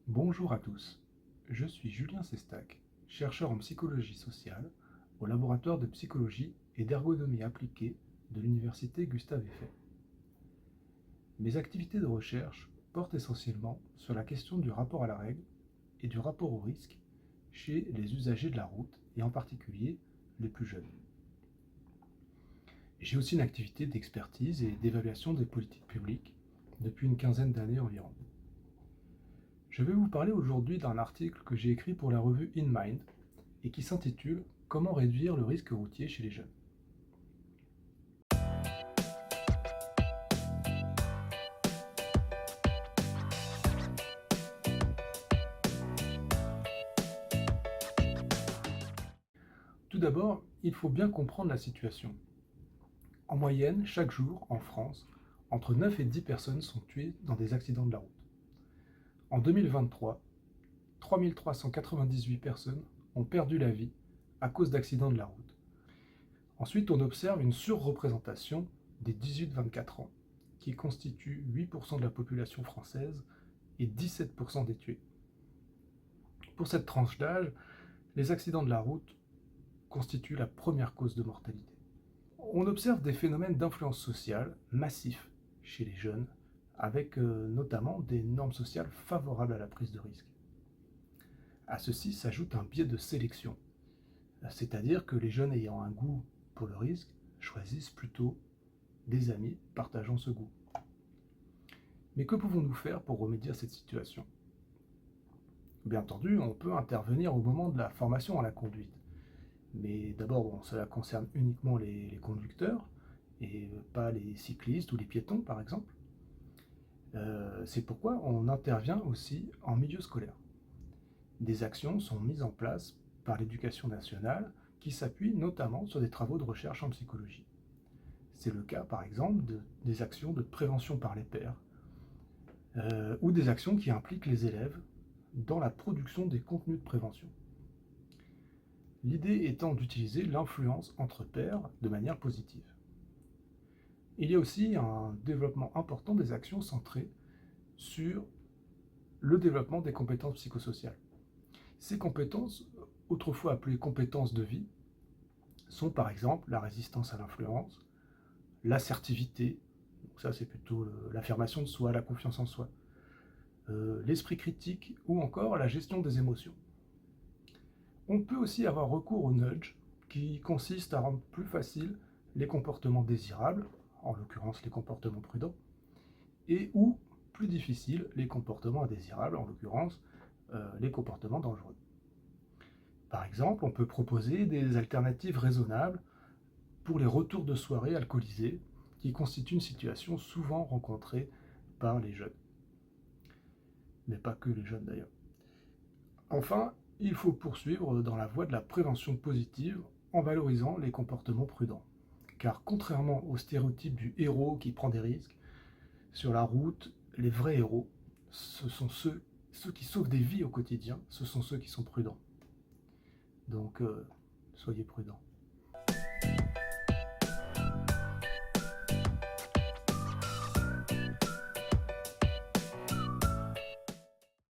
Bonjour à tous, je suis Julien Sestac, chercheur en psychologie sociale au laboratoire de psychologie et d'ergonomie appliquée de l'université Gustave Eiffel. Mes activités de recherche portent essentiellement sur la question du rapport à la règle et du rapport au risque chez les usagers de la route et en particulier les plus jeunes. J'ai aussi une activité d'expertise et d'évaluation des politiques publiques depuis une quinzaine d'années environ. Je vais vous parler aujourd'hui d'un article que j'ai écrit pour la revue InMind et qui s'intitule Comment réduire le risque routier chez les jeunes. Tout d'abord, il faut bien comprendre la situation. En moyenne, chaque jour, en France, entre 9 et 10 personnes sont tuées dans des accidents de la route. En 2023, 3398 personnes ont perdu la vie à cause d'accidents de la route. Ensuite, on observe une surreprésentation des 18-24 ans, qui constituent 8% de la population française et 17% des tués. Pour cette tranche d'âge, les accidents de la route constituent la première cause de mortalité. On observe des phénomènes d'influence sociale massifs chez les jeunes, avec notamment des normes sociales favorables à la prise de risque. À ceci s'ajoute un biais de sélection, c'est-à-dire que les jeunes ayant un goût pour le risque choisissent plutôt des amis partageant ce goût. Mais que pouvons-nous faire pour remédier à cette situation? Bien entendu, on peut intervenir au moment de la formation à la conduite. Mais d'abord, cela concerne uniquement les conducteurs et pas les cyclistes ou les piétons, par exemple. C'est pourquoi on intervient aussi en milieu scolaire. Des actions sont mises en place par l'Éducation nationale qui s'appuient notamment sur des travaux de recherche en psychologie. C'est le cas, par exemple, des actions de prévention par les pairs ou des actions qui impliquent les élèves dans la production des contenus de prévention. L'idée étant d'utiliser l'influence entre pairs de manière positive. Il y a aussi un développement important des actions centrées sur le développement des compétences psychosociales. Ces compétences, autrefois appelées compétences de vie, sont par exemple la résistance à l'influence, l'assertivité, donc ça c'est plutôt l'affirmation de soi, la confiance en soi, l'esprit critique ou encore la gestion des émotions. On peut aussi avoir recours au nudge, qui consiste à rendre plus facile les comportements désirables, en l'occurrence les comportements prudents, et ou plus difficiles les comportements indésirables, en l'occurrence les comportements dangereux. Par exemple, on peut proposer des alternatives raisonnables pour les retours de soirée alcoolisés, qui constituent une situation souvent rencontrée par les jeunes. Mais pas que les jeunes d'ailleurs. Enfin, il faut poursuivre dans la voie de la prévention positive en valorisant les comportements prudents. Car contrairement au stéréotype du héros qui prend des risques, sur la route, les vrais héros, ce sont ceux qui sauvent des vies au quotidien, ce sont ceux qui sont prudents. Donc, soyez prudents.